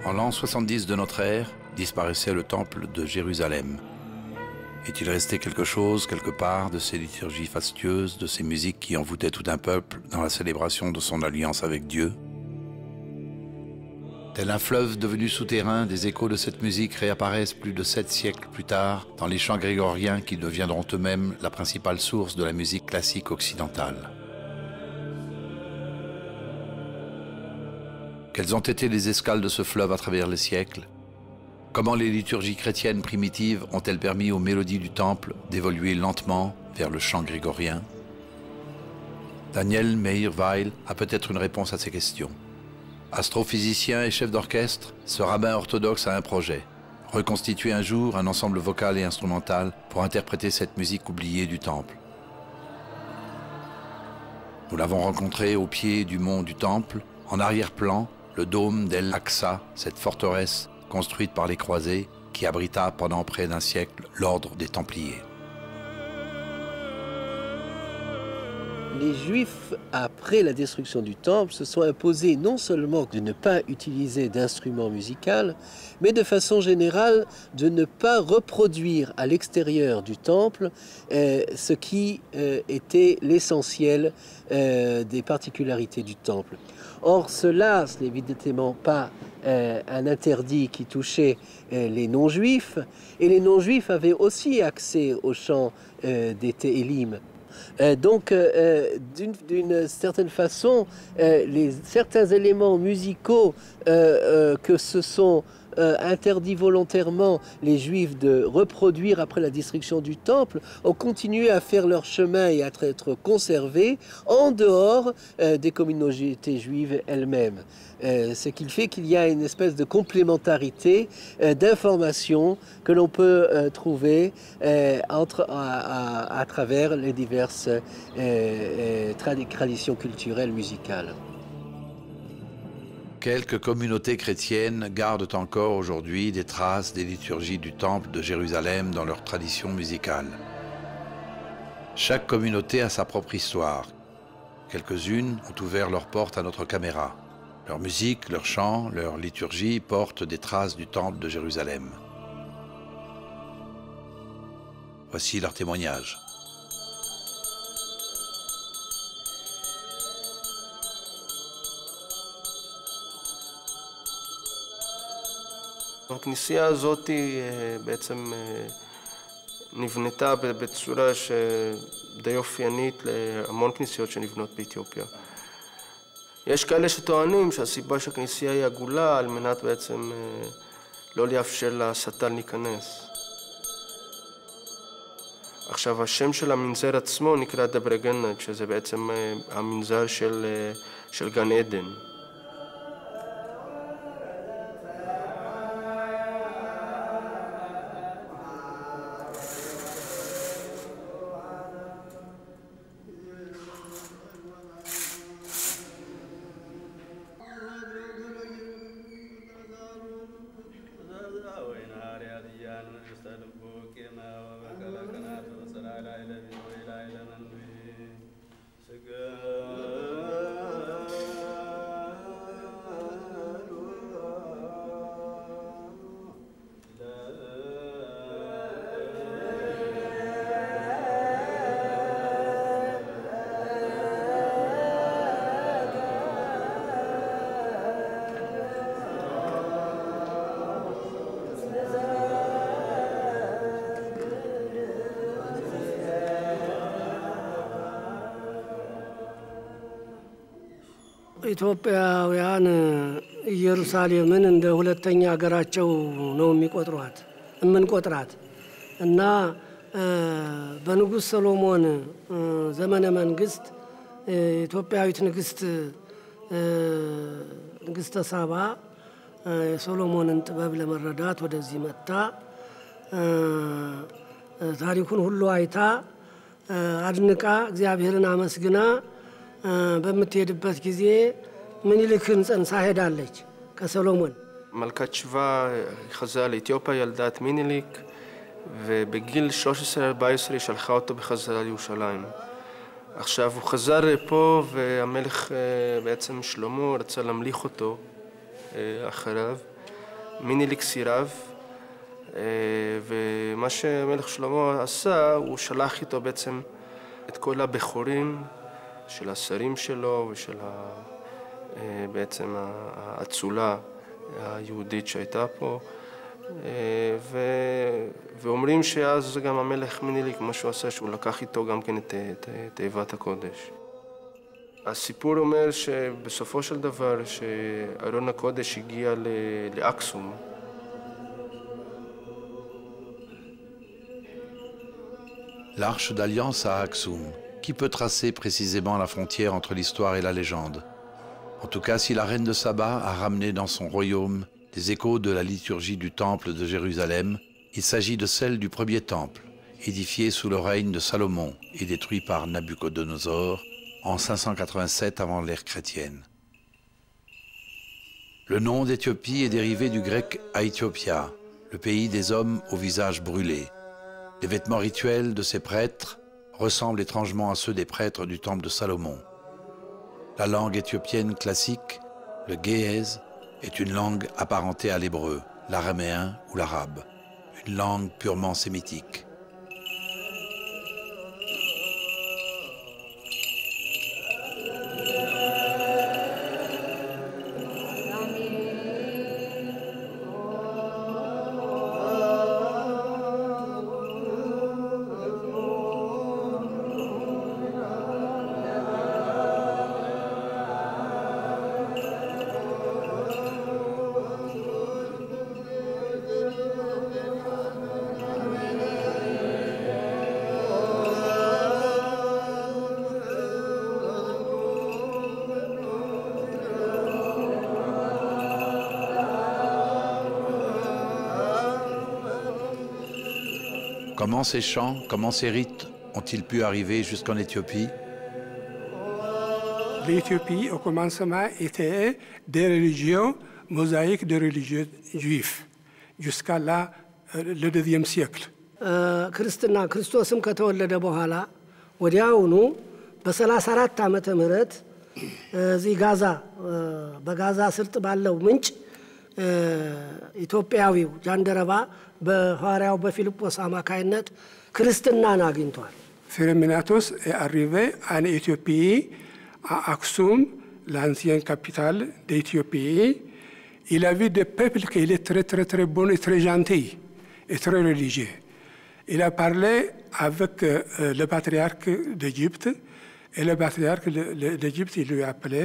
En l'an 70 de notre ère, disparaissait le temple de Jérusalem. Est-il resté quelque chose, quelque part, de ces liturgies fastueuses, de ces musiques qui envoûtaient tout un peuple dans la célébration de son alliance avec Dieu? Tel un fleuve devenu souterrain, des échos de cette musique réapparaissent plus de 7 siècles plus tard dans les chants grégoriens qui deviendront eux-mêmes la principale source de la musique classique occidentale. Quelles ont été les escales de ce fleuve à travers les siècles? Comment les liturgies chrétiennes primitives ont-elles permis aux mélodies du temple d'évoluer lentement vers le chant grégorien? Daniel Meir Weil a peut-être une réponse à ces questions. Astrophysicien et chef d'orchestre, ce rabbin orthodoxe a un projet: reconstituer un jour un ensemble vocal et instrumental pour interpréter cette musique oubliée du temple. Nous l'avons rencontré au pied du mont du temple, en arrière-plan, le dôme d'El-Aqsa, cette forteresse construite par les croisés qui abrita pendant près d'un siècle l'ordre des Templiers. Les Juifs, après la destruction du temple, se sont imposés non seulement de ne pas utiliser d'instruments musicaux, mais de façon générale de ne pas reproduire à l'extérieur du temple ce qui était l'essentiel des particularités du temple. Or, cela, ce n'est évidemment pas un interdit qui touchait les non-juifs, et les non-juifs avaient aussi accès au chant des Télim. Donc, d'une certaine façon, certains éléments musicaux que se sont interdits volontairement les Juifs de reproduire après la destruction du temple ont continué à faire leur chemin et à être conservés en dehors des communautés juives elles-mêmes. Ce qui fait qu'il y a une espèce de complémentarité d'informations que l'on peut trouver à travers les diverses traditions culturelles musicales. Quelques communautés chrétiennes gardent encore aujourd'hui des traces des liturgies du temple de Jérusalem dans leur tradition musicale. Chaque communauté a sa propre histoire. Quelques-unes ont ouvert leurs portes à notre caméra. Leur musique, leurs chants, leur liturgie portent des traces du temple de Jérusalem. Voici leur témoignage. הכנסייה הזאת בעצם נבנתה בצורה שדי אופיינית להמון כנסיות שנבנות באתיופיה. יש כאלה שטוענים שהסיבה שהכנסייה היא עגולה על מנת בעצם לא לאפשר לשטן להיכנס. עכשיו, השם של המנזר עצמו נקרא דברי גנת, שזה בעצם המנזר של גן עדן. ኢትዮጵያውያን ኢየሩሳሌምን እንደ ሁለተኛ ሀገራቸው ነው የምንቆጥራት እና በንጉሥ ሰሎሞን ዘመነ መንግስት ኢትዮጵያዊት ንግሥተ ሳባ የሶሎሞንን ጥበብ ለመረዳት ወደዚህ መጣ። ታሪኩን ሁሉ አይታ አድንቃ እግዚአብሔርን አመስግና በምትሄድበት ጊዜ ምኒልክን ጸንሳ ሄዳለች ከሰሎሞን። מלכת שבא חזרה לאתיופיה, ילדה את מיניליק, ובגיל 13-14 היא שלחה אותו בחזרה לירושלים. עכשיו הוא חזר לפה והמלך בעצם שלמה רצה להמליך אותו אחריו, מיניליק סירב, ומה שמלך שלמה עשה, הוא שלח איתו בעצם את כל הבכורים של השרים שלו ושל בעצם האצולה היהודית שהייתה פה, ואומרים שאז גם המלך מיניליק, מה שהוא עשה, שהוא לקח איתו גם כן את תיבת הקודש. הסיפור אומר שבסופו של דבר, שארון הקודש הגיע לאקסום. L'Arche d'Alliance à Aksum. Qui peut tracer précisément la frontière entre l'histoire et la légende? En tout cas, si la reine de Saba a ramené dans son royaume des échos de la liturgie du temple de Jérusalem, il s'agit de celle du premier temple, édifié sous le règne de Salomon et détruit par Nabuchodonosor en 587 avant l'ère chrétienne. Le nom d'Éthiopie est dérivé du grec Aethiopia, le pays des hommes au visage brûlé. Les vêtements rituels de ces prêtres ressemblent étrangement à ceux des prêtres du temple de Salomon. La langue éthiopienne classique, le Gé'ez, est une langue apparentée à l'hébreu, l'araméen ou l'arabe, une langue purement sémitique. Comment ces chants, comment ces rites ont-ils pu arriver jusqu'en Éthiopie? L'Éthiopie, au commencement, était des religions mosaïques de religieux juifs, jusqu'à là, le IIe siècle. ክርስትና ክርስቶስም ከተወለደ በኋላ ወዲያውኑ በ34 ዓመተ ምህረት እዚህ ጋዛ በጋዛ ስርጥ ባለው ምንጭ ኢትዮጵያዊው ጃንደረባ በሐዋርያው በፊልጶስ አማካይነት ክርስትናን አግኝቷል። Frère est arrivé en Éthiopie, à Aksum, l'ancienne capitale d'Éthiopie. Il a vu des peuples qui étaient très très très bons et très gentils et très religieux. Il a parlé avec le patriarche d'Égypte, et le patriarche d'Égypte, il lui a appelé,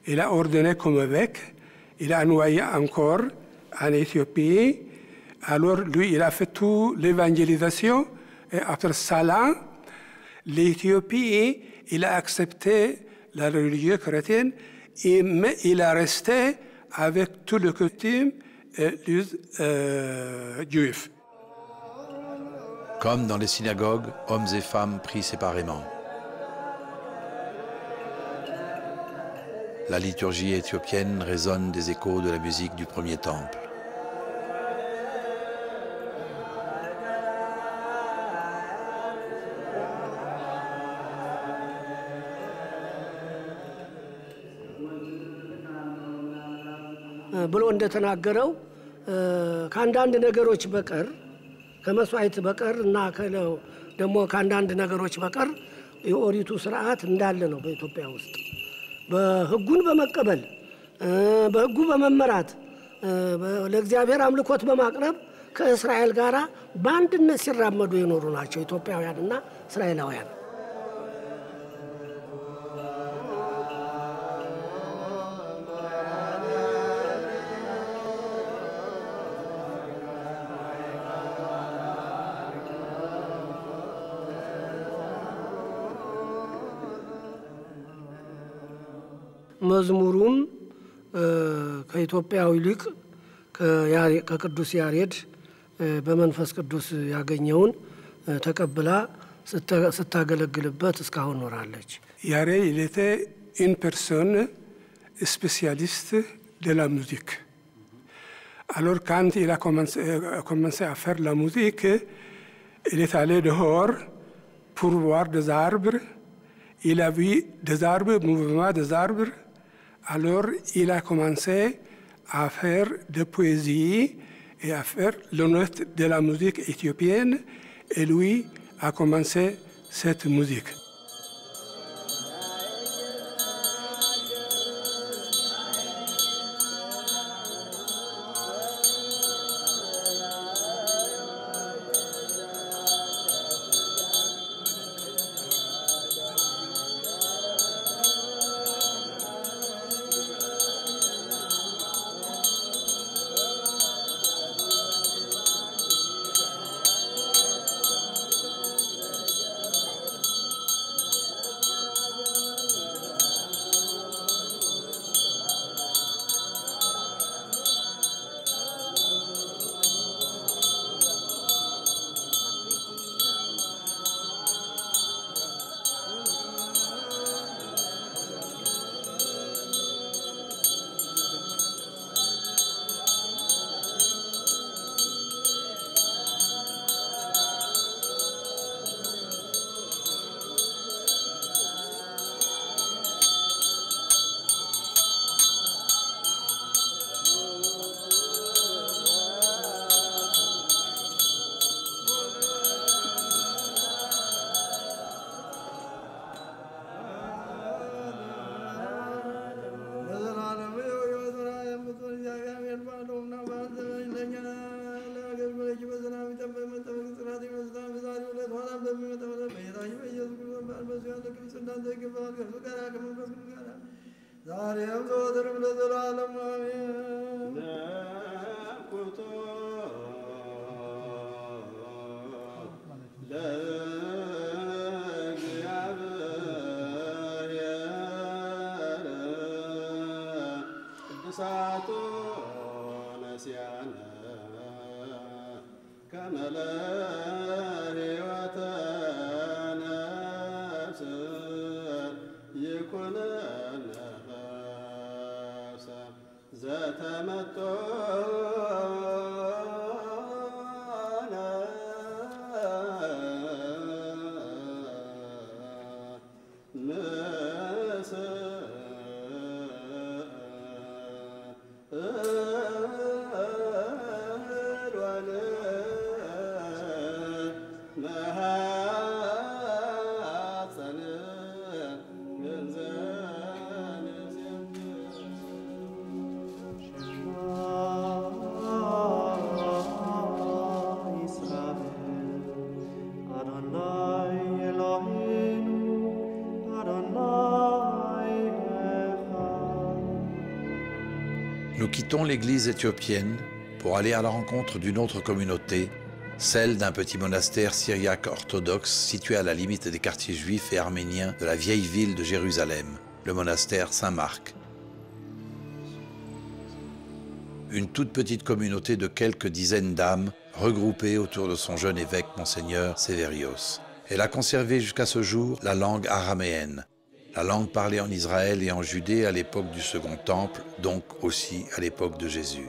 il a ordonné comme évêque, il a envoyé encore en Éthiopie. Alors lui, il a fait toute l'évangélisation, et après cela, l'Éthiopie, il a accepté la religion chrétienne, mais il a resté avec tout le coutume juif. Comme dans les synagogues, hommes et femmes prient séparément. La liturgie éthiopienne résonne des échos de la musique du premier temple. ብሎ እንደተናገረው ከአንዳንድ ነገሮች በቀር ከመስዋዕት በቀር እና ደግሞ ከአንዳንድ ነገሮች በቀር የኦሪቱ ስርዓት እንዳለ ነው በኢትዮጵያ ውስጥ በህጉን በመቀበል በህጉ በመመራት ለእግዚአብሔር አምልኮት በማቅረብ ከእስራኤል ጋራ በአንድነት ሲራመዱ የኖሩ ናቸው ኢትዮጵያውያንና እስራኤላውያን። መዝሙሩም ከኢትዮጵያዊ ሊቅ ከቅዱስ ያሬድ በመንፈስ ቅዱስ ያገኘውን ተቀብላ ስታገለግልበት እስካሁን ኖራለች። Yared, il était une personne spécialiste de la musique. Alors quand il a commencé à faire la musique, il est allé dehors pour voir des arbres. Il a vu des arbres, mouvement des arbres. Alors il a commencé à faire de poésie et à faire l'honneur de la musique éthiopienne. Et lui a commencé cette musique. Nous quittons l'église éthiopienne pour aller à la rencontre d'une autre communauté, celle d'un petit monastère syriaque orthodoxe situé à la limite des quartiers juifs et arméniens de la vieille ville de Jérusalem, le monastère Saint-Marc. Une toute petite communauté de quelques dizaines d'âmes regroupées autour de son jeune évêque, Monseigneur Sévérios. Elle a conservé jusqu'à ce jour la langue araméenne, la langue parlée en Israël et en Judée à l'époque du Second Temple, donc aussi à l'époque de Jésus.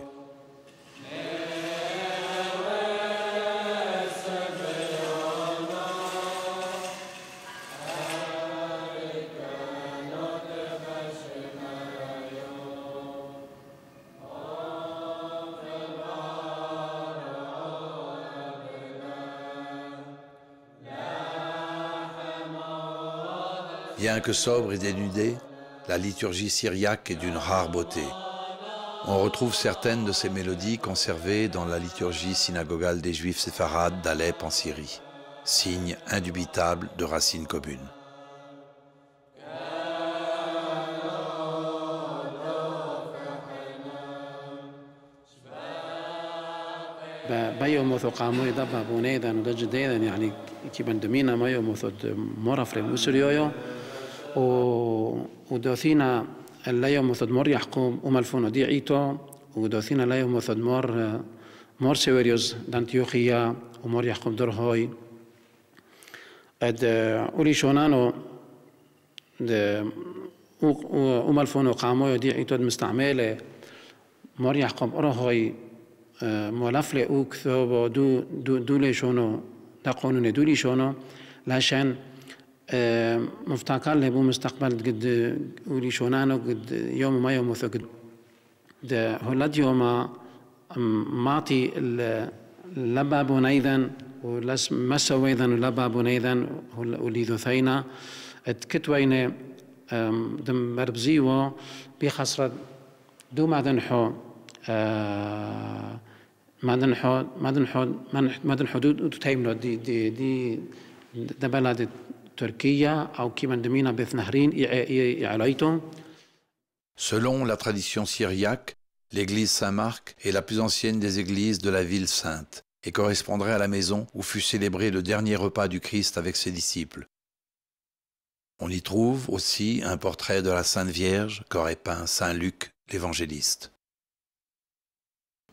Bien que sobre et dénudée, la liturgie syriaque est d'une rare beauté. On retrouve certaines de ces mélodies conservées dans la liturgie synagogale des Juifs séfarades d'Alep en Syrie, signe indubitable de racines communes. بايو موثو قامو يدبا بونيدا ندجديدا يعني كيبان دمينا مايو موثو مورفري موسريويو ودوثينا اللايو موثو مور يحكم ومالفونو دي عيتو ودوثينا لايو موثو مور سيوريوز دانتيوخيا ومور يحكم درهوي اد اولي شونانو ومالفونو قامو دي عيتو مستعمله مور يحكم اروهوي مولفله او كثوبو دولي شونو دا قانون دولي شونو لاشان مفتاكال لبو مستقبل قد ولي شونانو قد يوم ما يوم قد هلا اليوم معطي لبا بنيذا ولس مسويذا لبا بنيذا وليذو ثينا كتوين دم بربزيو بخسرة دو معدنحو معدن حدود تايملو دي بلد تركيا أو كيما دمينا بث نهرين يعليتو. Selon la tradition syriaque, l'église Saint-Marc est la plus ancienne des églises de la ville sainte et correspondrait à la maison où fut célébré le dernier repas du Christ avec ses disciples. On y trouve aussi un portrait de la Sainte Vierge qu'aurait peint Saint Luc, l'évangéliste.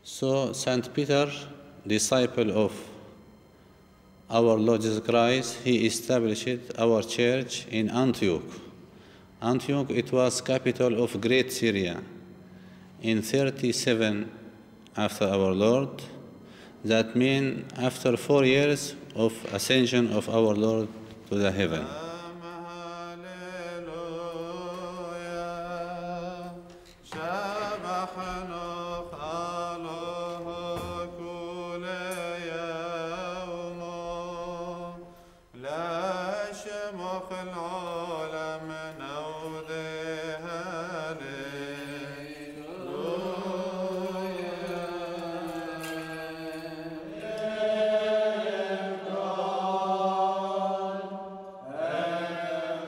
So Saint Peter, disciple of our Lord Jesus Christ, he established our church in Antioch. Antioch, it was capital of Great Syria in 37 after our Lord. That means after 4 years of ascension of our Lord to the heaven.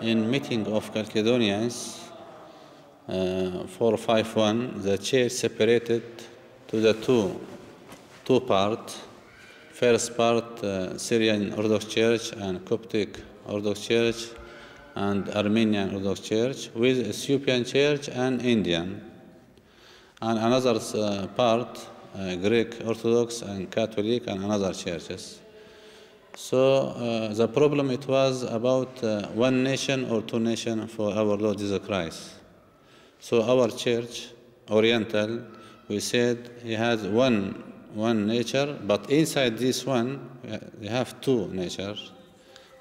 In meeting of Chalcedonians 451, the church separated to the two parts. First part, Syrian Orthodox Church and Coptic Orthodox Church and Armenian Orthodox Church with Ethiopian Church and Indian. And another part, Greek Orthodox and Catholic and another churches. So the problem it was about one nation or two nations for our Lord Jesus Christ. So our church, Oriental, we said he has one nature, but inside this one, we have two natures.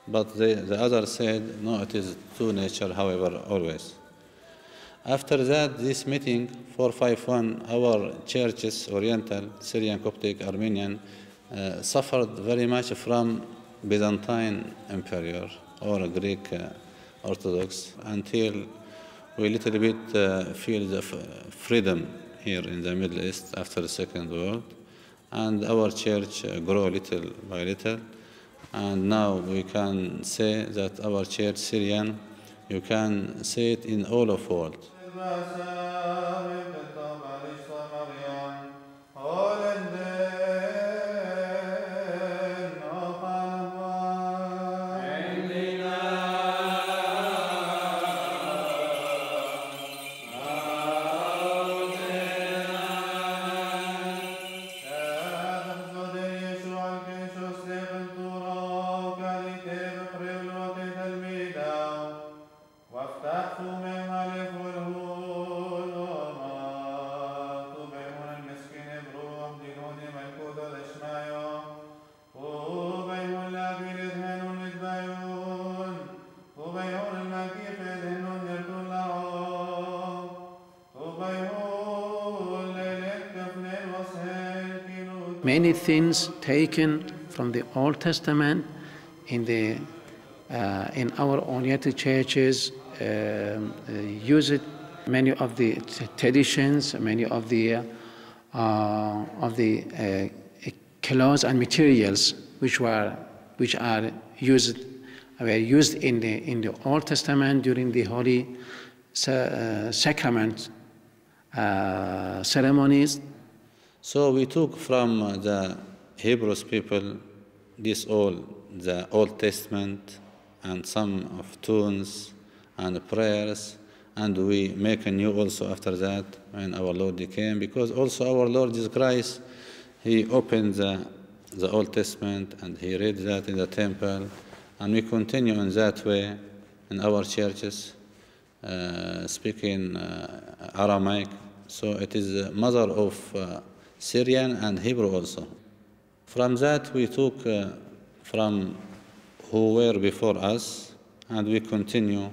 But the other said, no, it is two nature, however, always. After that, this meeting, 451, our churches, Oriental, Syrian, Coptic, Armenian, suffered very much from Byzantine Empire or Greek Orthodox until we little bit feel the freedom here in the Middle East after the Second World, and our church grow little by little, and now we can say that our church, Syrian, you can see it in all of the world. Many things taken from the Old Testament in our Oriental churches use it. Many of the traditions, many of the clothes and materials which were used in the Old Testament during the Holy Sacrament ceremonies. So we took from the Hebrews people the Old Testament and some of tunes and prayers, and we make a new also after that when our Lord came, because also our Lord Jesus Christ, he opened the Old Testament and he read that in the temple, and we continue in that way in our churches, speaking Aramaic. So it is the mother of Syrian and Hebrew also. From that we took from who were before us, and we continue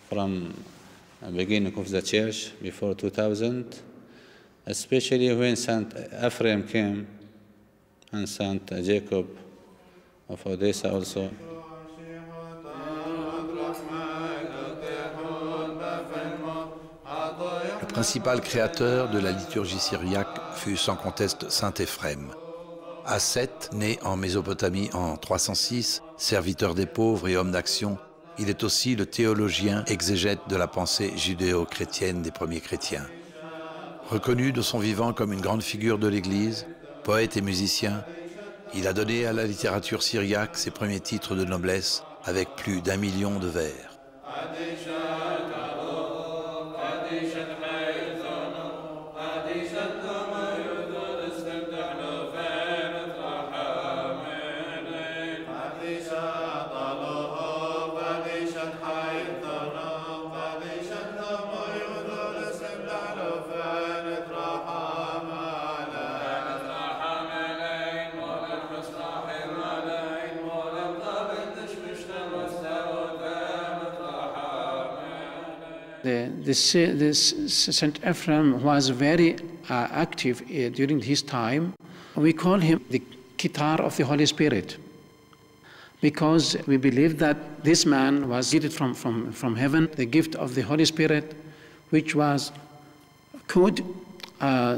from the beginning of the church before 2000. especially when Saint Ephraim came and Saint Jacob of Odessa also. Le principal créateur de la liturgie syriaque fut sans conteste saint Éphrem. Ascète, né en Mésopotamie en 306, serviteur des pauvres et homme d'action, il est aussi le théologien exégète de la pensée judéo-chrétienne des premiers chrétiens. Reconnu de son vivant comme une grande figure de l'Église, poète et musicien, il a donné à la littérature syriaque ses premiers titres de noblesse avec plus d'1 million de vers. This Saint Ephrem was very active during his time. We call him the guitar of the Holy Spirit, because we believe that this man was gifted from heaven, the gift of the Holy Spirit, which could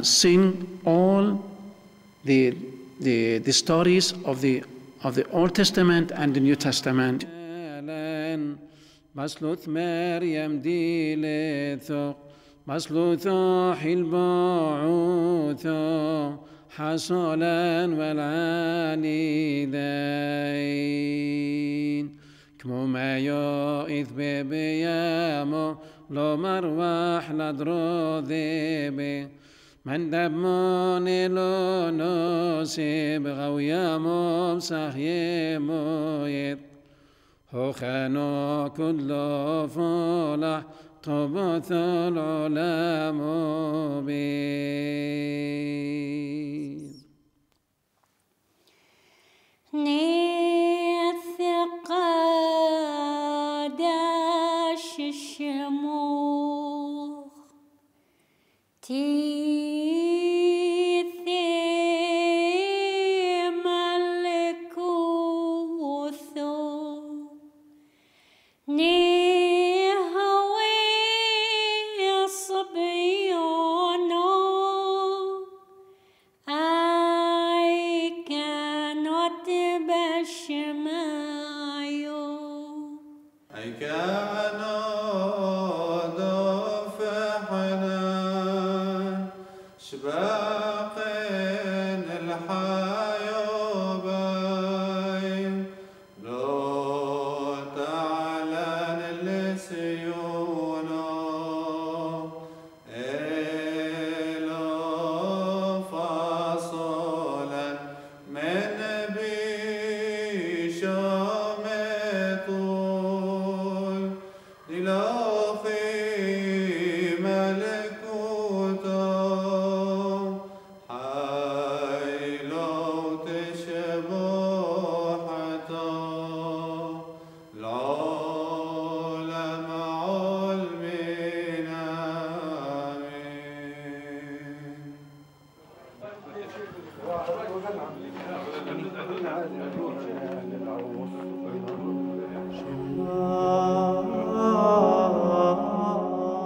sing all the stories of the Old Testament and the New Testament. مسلوث مريم ديلثو مسلوثو حلبعوثو حصولا والعانيدين كمو ما يؤذ ببيامو لو مروح لدرو ذيبي من دموني لو نوسيب غويامو مساحيمو يد هو خانو كل فلح طبث العلام بي نثق داش الشموخ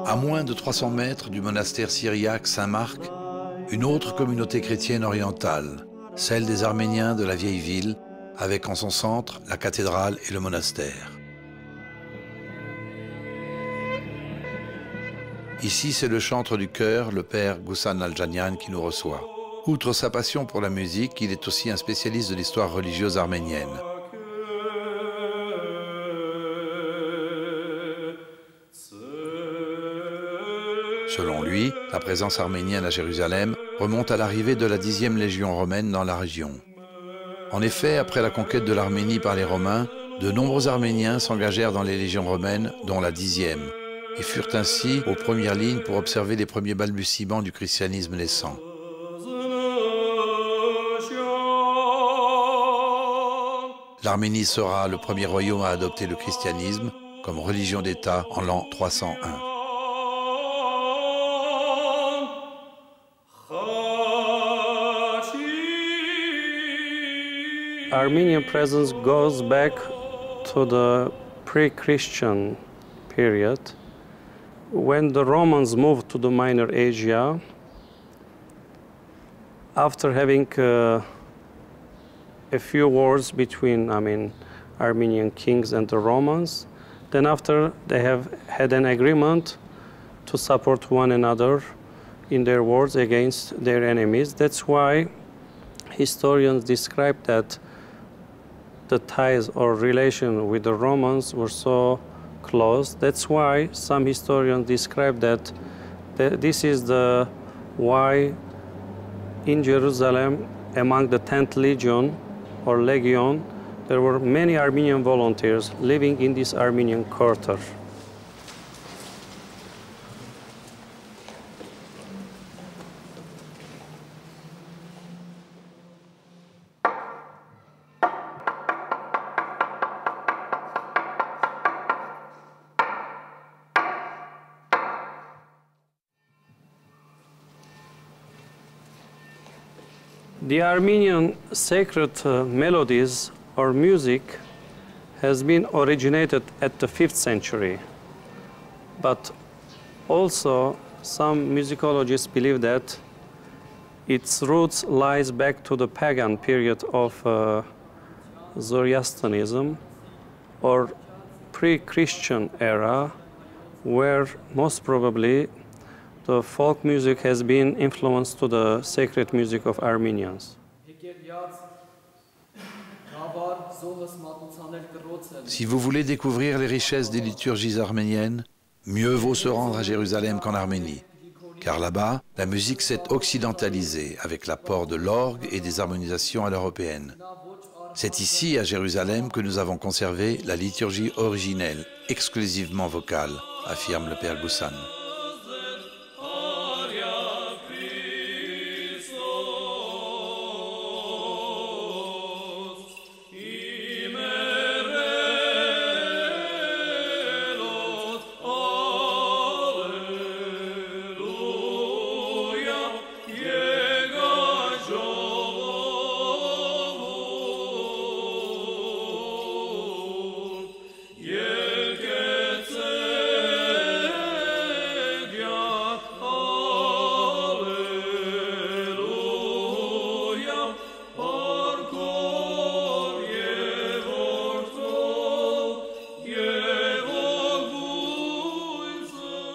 À moins de 300 mètres du monastère syriaque Saint-Marc, une autre communauté chrétienne orientale, celle des Arméniens de la vieille ville, avec en son centre la cathédrale et le monastère. Ici, c'est le chantre du chœur, le père Ghussan Al-Janian, qui nous reçoit. Outre sa passion pour la musique, il est aussi un spécialiste de l'histoire religieuse arménienne. Selon lui, la présence arménienne à Jérusalem remonte à l'arrivée de la 10e légion romaine dans la région. En effet, après la conquête de l'Arménie par les Romains, de nombreux Arméniens s'engagèrent dans les légions romaines, dont la 10e, et furent ainsi aux premières lignes pour observer les premiers balbutiements du christianisme naissant. L'Arménie sera le premier royaume à adopter le christianisme comme religion d'État en l'an 301. Armenian presence goes back to the pre-Christian period, when the Romans moved to the Minor Asia. After having a few wars between, Armenian kings and the Romans, then after they have had an agreement to support one another in their wars against their enemies. That's why historians describe that the ties or relation with the Romans were so close. That's why some historians describe that this is the why in Jerusalem, among the 10th Legion or Legion, there were many Armenian volunteers living in this Armenian quarter. The Armenian sacred melodies or music has been originated at the 5th century. But also some musicologists believe that its roots lies back to the pagan period of Zoroastrianism or pre-Christian era, where most probably the folk music has been influenced to the sacred music of Armenians. Si vous voulez découvrir les richesses des liturgies arméniennes, mieux vaut se rendre à Jérusalem qu'en Arménie. Car là-bas, la musique s'est occidentalisée avec l'apport de l'orgue et des harmonisations à l'européenne. C'est ici, à Jérusalem, que nous avons conservé la liturgie originelle, exclusivement vocale, affirme le père Goussan.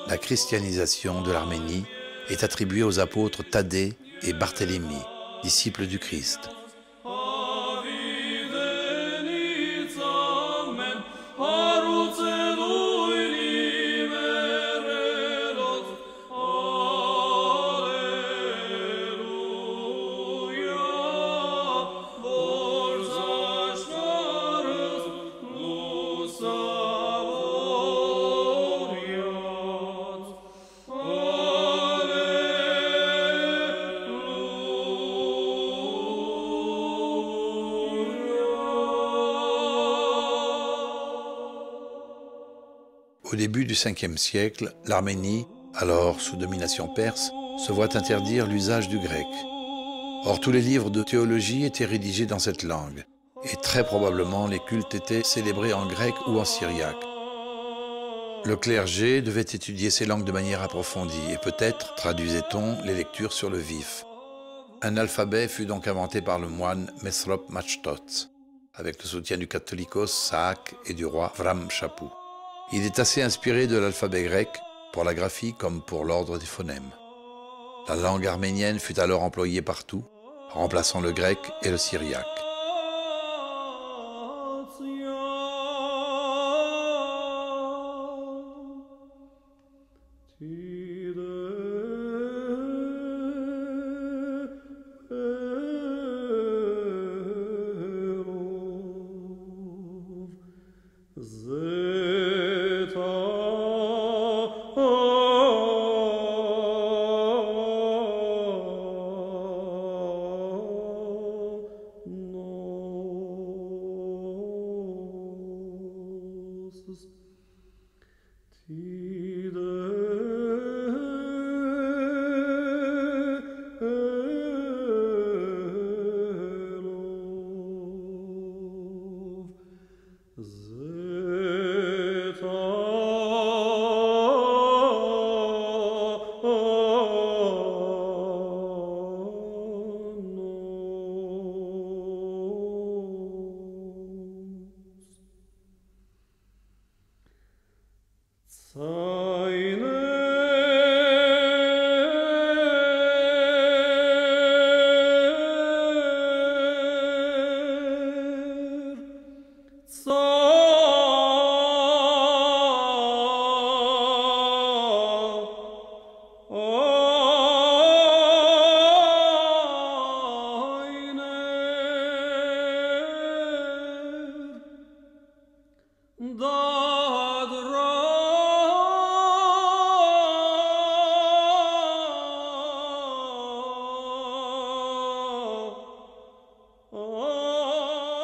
La christianisation de l'Arménie est attribuée aux apôtres Thaddée et Barthélemy, disciples du Christ. Au début du 5e siècle, l'Arménie, alors sous domination perse, se voit interdire l'usage du grec. Or, tous les livres de théologie étaient rédigés dans cette langue, et très probablement les cultes étaient célébrés en grec ou en syriaque. Le clergé devait étudier ces langues de manière approfondie, et peut-être traduisait-on les lectures sur le vif. Un alphabet fut donc inventé par le moine Mesrop Machtot, avec le soutien du catholicos Saak et du roi Vram-Shapou. Il est assez inspiré de l'alphabet grec pour la graphie comme pour l'ordre des phonèmes. La langue arménienne fut alors employée partout, remplaçant le grec et le syriaque.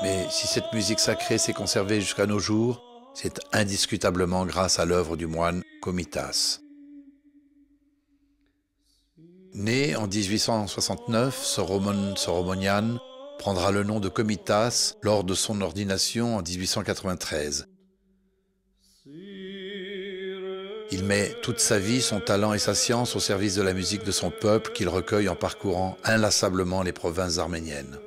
Mais si cette musique sacrée s'est conservée jusqu'à nos jours, c'est indiscutablement grâce à l'œuvre du moine Komitas. Né en 1869, Solomon Soromonian prendra le nom de Komitas lors de son ordination en 1893. Il met toute sa vie, son talent et sa science au service de la musique de son peuple qu'il recueille en parcourant inlassablement les provinces arméniennes.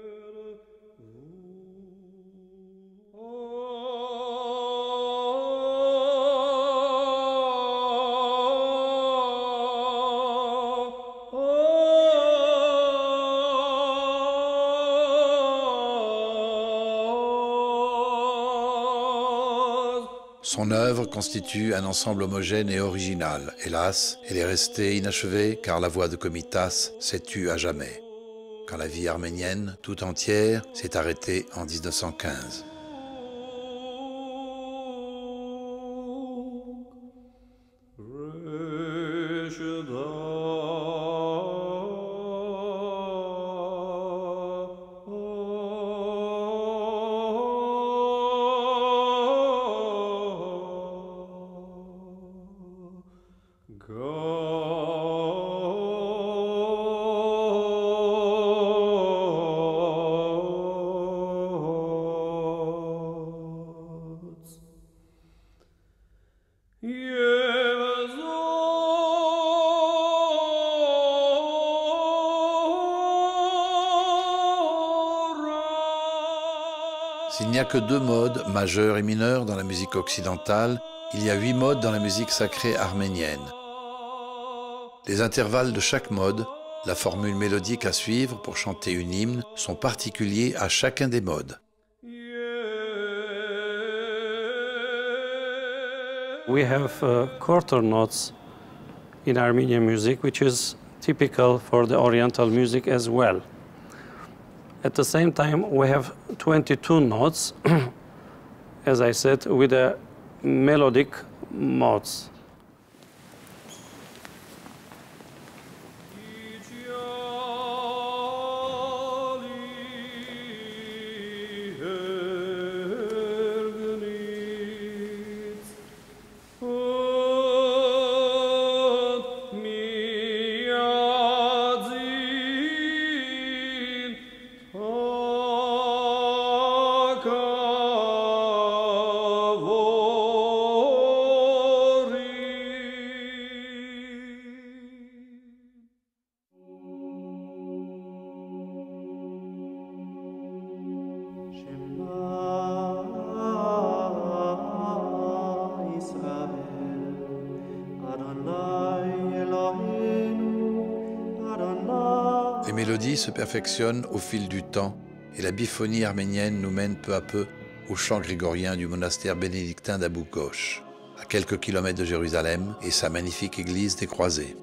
Son œuvre constitue un ensemble homogène et original. Hélas, elle est restée inachevée car la voix de Komitas s'est tue à jamais, quand la vie arménienne tout entière s'est arrêtée en 1915. S'il n'y a que 2 modes, majeurs et mineurs, dans la musique occidentale, il y a 8 modes dans la musique sacrée arménienne. Les intervalles de chaque mode, la formule mélodique à suivre pour chanter une hymne, sont particuliers à chacun des modes. We have quarter notes in Armenian music, which is typical for the Oriental music as well. At the same time, we have 22 notes, as I said, with the melodic modes. Les mélodies se perfectionnent au fil du temps et la biphonie arménienne nous mène peu à peu au chant grégorien du monastère bénédictin d'Abou Ghosh, à quelques kilomètres de Jérusalem, et sa magnifique église des Croisés.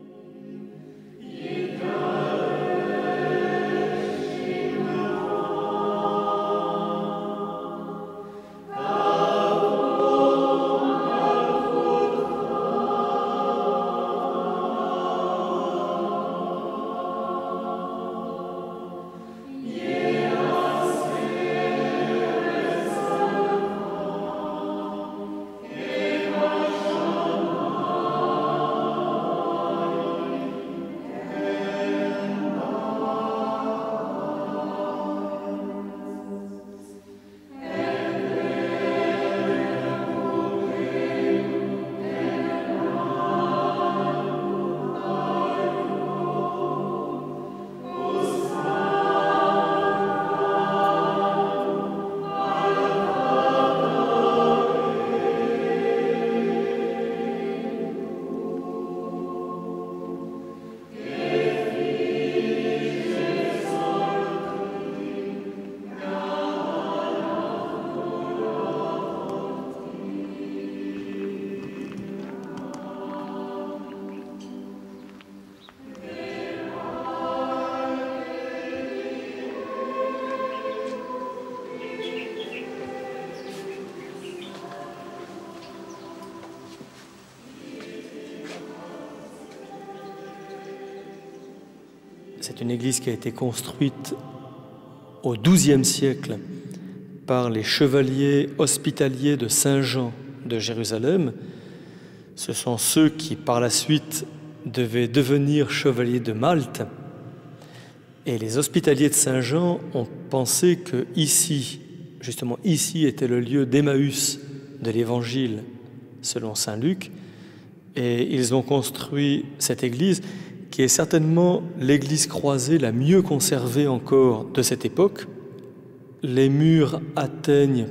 c'est une église qui a été construite au XIIe siècle par les chevaliers hospitaliers de Saint-Jean de Jérusalem. Ce sont ceux qui, par la suite, devaient devenir chevaliers de Malte. Et les hospitaliers de Saint-Jean ont pensé que ici, justement ici, était le lieu d'Emmaüs de l'Évangile selon saint Luc. Et ils ont construit cette église qui est certainement l'église croisée la mieux conservée encore de cette époque. Les murs atteignent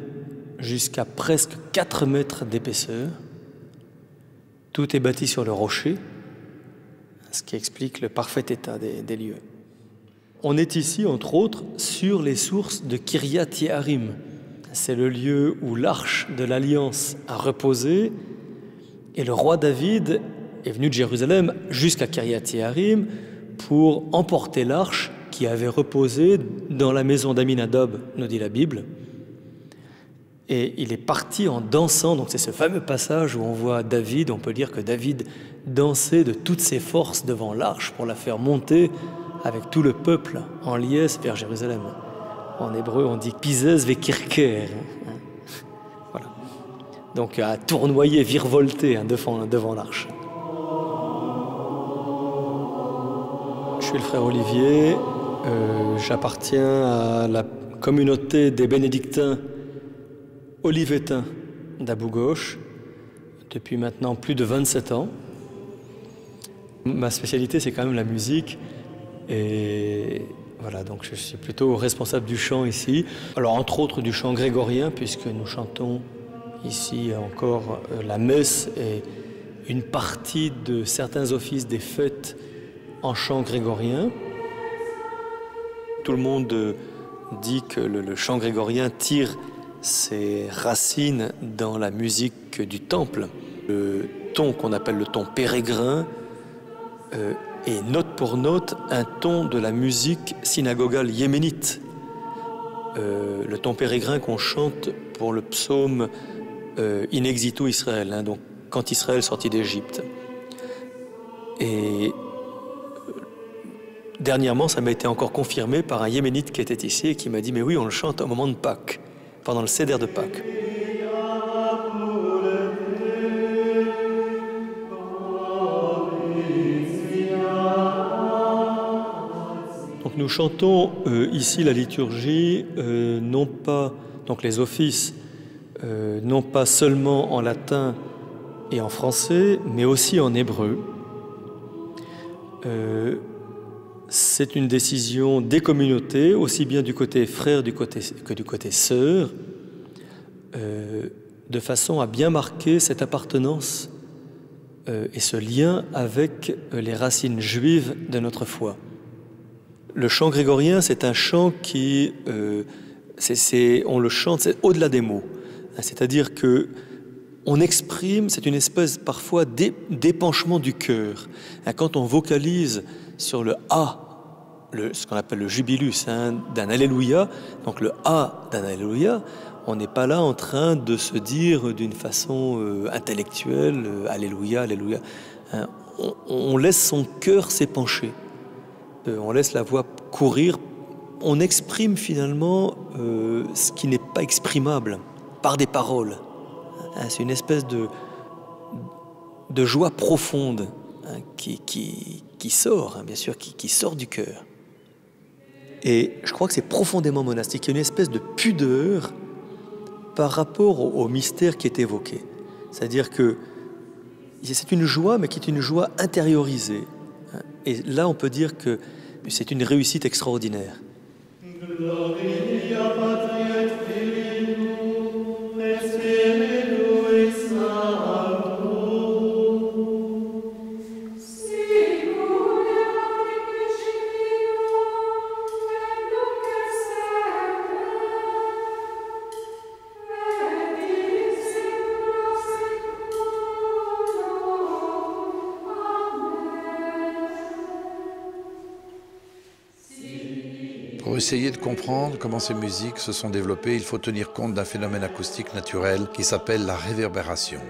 jusqu'à presque 4 mètres d'épaisseur. Tout est bâti sur le rocher, ce qui explique le parfait état des lieux. On est ici, entre autres, sur les sources de Kiryat Ye'arim. C'est le lieu où l'arche de l'Alliance a reposé, et le roi David est venu de Jérusalem jusqu'à Kiryat Ye'arim pour emporter l'arche qui avait reposé dans la maison d'Aminadab, nous dit la Bible. Et il est parti en dansant, donc c'est ce fameux passage où on voit David, on peut dire que David dansait de toutes ses forces devant l'arche pour la faire monter avec tout le peuple en liesse vers Jérusalem. En hébreu, on dit « pisez vekirker ». Voilà. Donc à tournoyer, virevolter devant l'arche. Je suis le frère Olivier, j'appartiens à la communauté des bénédictins olivétain d'Abou-Ghosh depuis maintenant plus de 27 ans. Ma spécialité, c'est quand même la musique et voilà, donc je suis plutôt responsable du chant ici. Alors entre autres du chant grégorien, puisque nous chantons ici encore la messe et une partie de certains offices des fêtes en chant grégorien. Tout le monde dit que le chant grégorien tire ses racines dans la musique du temple. Le ton qu'on appelle le ton pérégrin est note pour note un ton de la musique synagogale yéménite. Le ton pérégrin qu'on chante pour le psaume In exito Israël, hein, donc quand Israël sortit d'Égypte. Et dernièrement, ça m'a été encore confirmé par un yéménite qui était ici et qui m'a dit « Mais oui, on le chante au moment de Pâques, pendant le Seder de Pâques. » Donc nous chantons ici la liturgie, non pas, donc les offices, non pas seulement en latin et en français, mais aussi en hébreu. C'est une décision des communautés, aussi bien du côté frère que du côté sœur, de façon à bien marquer cette appartenance et ce lien avec les racines juives de notre foi. Le chant grégorien, c'est un chant qui, on le chante, c'est au-delà des mots. C'est-à-dire que on exprime, c'est une espèce parfois d'épanchement du cœur. Quand on vocalise sur le A, ce qu'on appelle le jubilus d'un Alléluia, donc le A d'un Alléluia, on n'est pas là en train de se dire d'une façon intellectuelle Alléluia, Alléluia. On laisse son cœur s'épancher, on laisse la voix courir, on exprime finalement ce qui n'est pas exprimable par des paroles. C'est une espèce de joie profonde qui sort, bien sûr, qui sort du cœur. Et je crois que c'est profondément monastique. Il y a une espèce de pudeur par rapport au mystère qui est évoqué. C'est-à-dire que c'est une joie, mais qui est une joie intériorisée. Et là, on peut dire que c'est une réussite extraordinaire. Pour essayer de comprendre comment ces musiques se sont développées, il faut tenir compte d'un phénomène acoustique naturel qui s'appelle la réverbération.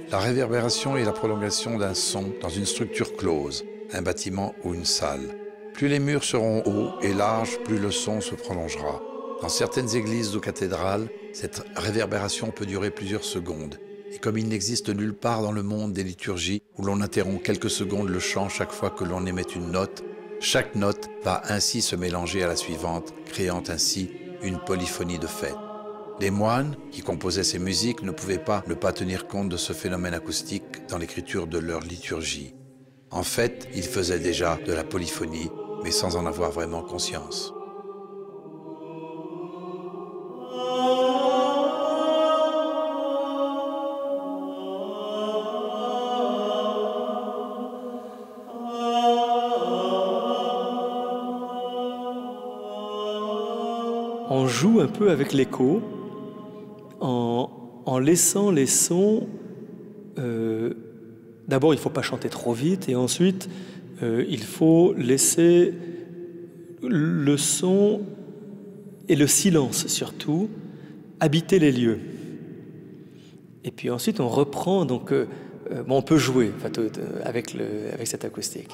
La réverbération est la prolongation d'un son dans une structure close, un bâtiment ou une salle. Plus les murs seront hauts et larges, plus le son se prolongera. Dans certaines églises ou cathédrales, cette réverbération peut durer plusieurs secondes. Et comme il n'existe nulle part dans le monde des liturgies où l'on interrompt quelques secondes le chant chaque fois que l'on émet une note, chaque note va ainsi se mélanger à la suivante, créant ainsi une polyphonie de fête. Les moines qui composaient ces musiques ne pouvaient pas ne pas tenir compte de ce phénomène acoustique dans l'écriture de leur liturgie. En fait, ils faisaient déjà de la polyphonie, mais sans en avoir vraiment conscience. On joue un peu avec l'écho en laissant les sons. D'abord, il ne faut pas chanter trop vite et ensuite, il faut laisser le son et le silence surtout habiter les lieux. Et puis ensuite, on reprend. Donc, on peut jouer avec cette acoustique.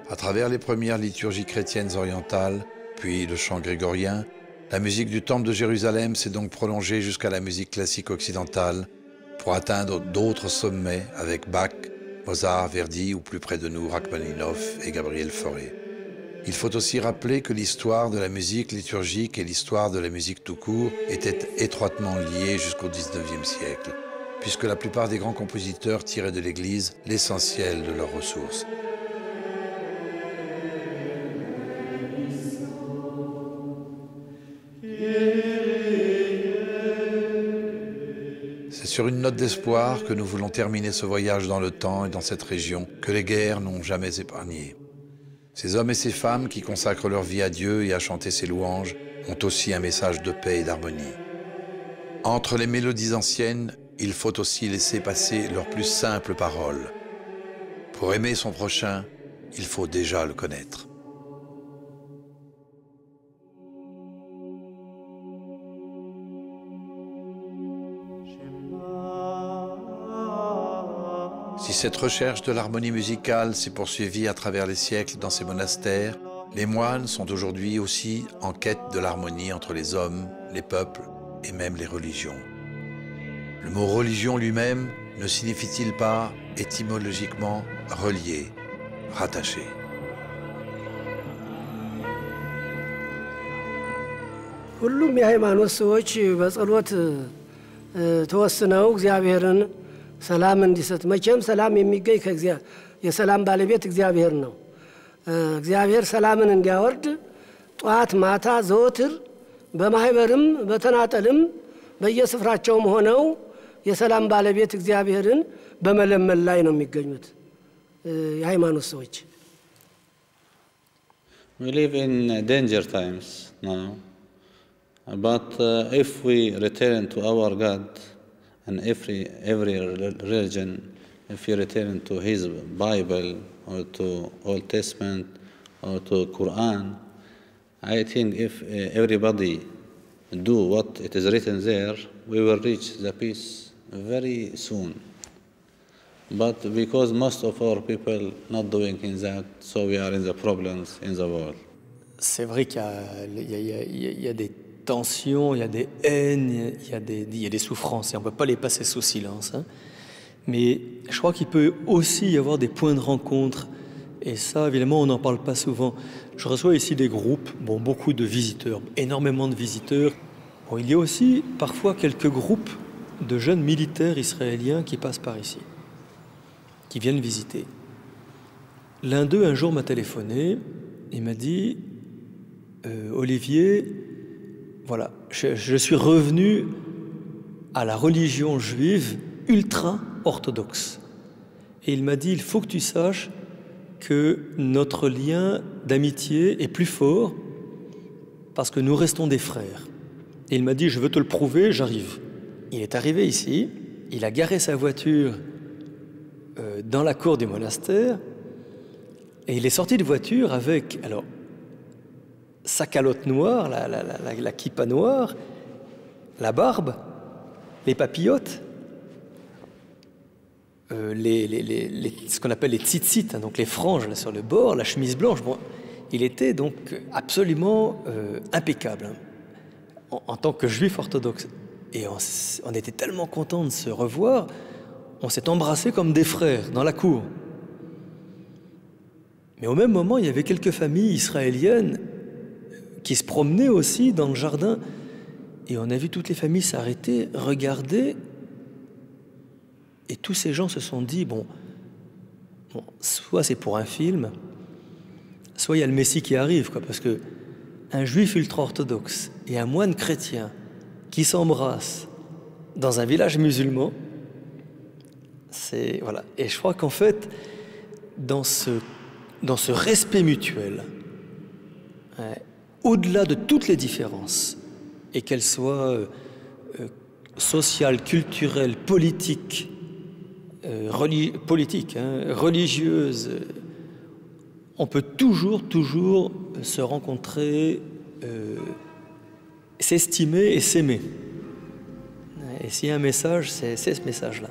À travers les premières liturgies chrétiennes orientales, puis le chant grégorien, la musique du Temple de Jérusalem s'est donc prolongée jusqu'à la musique classique occidentale pour atteindre d'autres sommets avec Bach, Mozart, Verdi ou plus près de nous Rachmaninoff et Gabriel Fauré. Il faut aussi rappeler que l'histoire de la musique liturgique et l'histoire de la musique tout court étaient étroitement liées jusqu'au XIXe siècle, puisque la plupart des grands compositeurs tiraient de l'Église l'essentiel de leurs ressources. C'est sur une note d'espoir que nous voulons terminer ce voyage dans le temps et dans cette région que les guerres n'ont jamais épargné. Ces hommes et ces femmes qui consacrent leur vie à Dieu et à chanter ses louanges ont aussi un message de paix et d'harmonie. Entre les mélodies anciennes, il faut aussi laisser passer leurs plus simples paroles. Pour aimer son prochain, il faut déjà le connaître. Si cette recherche de l'harmonie musicale s'est poursuivie à travers les siècles dans ces monastères, les moines sont aujourd'hui aussi en quête de l'harmonie entre les hommes, les peuples et même les religions. Le mot religion lui-même ne signifie-t-il pas étymologiquement relié, rattaché? ሁሉም የሃይማኖት ሰዎች በጸሎት ተወስነው እግዚአብሔርን ሰላም እንዲሰጥ መቼም ሰላም የሚገኝ የሰላም ባለቤት እግዚአብሔር ነው። እግዚአብሔር ሰላምን እንዲያወርድ ጧት ማታ ዘወትር በማህበርም በተናጠልም በየስፍራቸውም ሆነው የሰላም ባለቤት እግዚአብሔርን በመለመን ላይ ነው የሚገኙት የሃይማኖት ሰዎች። We live in danger times now, but if we return to our God, and every religion, if you return to his Bible or to Old Testament or to Quran, I think if everybody do what it is written there, we will reach the peace very soon. But because most of our people not doing in that, so we are in the problems in the world. C'est vrai qu'il y a des tensions, il y a des haines, il y a des souffrances, et on ne peut pas les passer sous silence. Hein. Mais je crois qu'il peut aussi y avoir des points de rencontre Et ça, évidemment, on n'en parle pas souvent. Je reçois ici des groupes, bon, beaucoup de visiteurs, énormément de visiteurs. Bon, il y a aussi parfois quelques groupes de jeunes militaires israéliens qui passent par ici, qui viennent visiter. L'un d'eux, un jour, m'a téléphoné. Il m'a dit Olivier, voilà, je suis revenu à la religion juive ultra-orthodoxe. Et il m'a dit, il faut que tu saches que notre lien d'amitié est plus fort parce que nous restons des frères. Et il m'a dit, je veux te le prouver, j'arrive. Il est arrivé ici, il a garé sa voiture dans la cour du monastère et il est sorti de voiture avec alors, sa calotte noire, la kippa noire, la barbe, les papillotes, ce qu'on appelle les tzitzit, hein, donc les franges là, sur le bord, la chemise blanche. Bon, il était donc absolument impeccable hein, en tant que juif orthodoxe. Et on était tellement contents de se revoir, on s'est embrassés comme des frères dans la cour. Mais au même moment, il y avait quelques familles israéliennes qui se promenaient aussi dans le jardin. Et on a vu toutes les familles s'arrêter, regarder. Et tous ces gens se sont dit, bon, soit c'est pour un film, soit il y a le Messie qui arrive, quoi, parce que un juif ultra-orthodoxe et un moine chrétien qui s'embrassent dans un village musulman, c'est... Voilà. Et je crois qu'en fait, dans ce respect mutuel, au-delà de toutes les différences, et qu'elles soient sociales, culturelles, politiques, religieuses, on peut toujours se rencontrer, s'estimer et s'aimer. Et s'il y a un message, c'est ce message-là.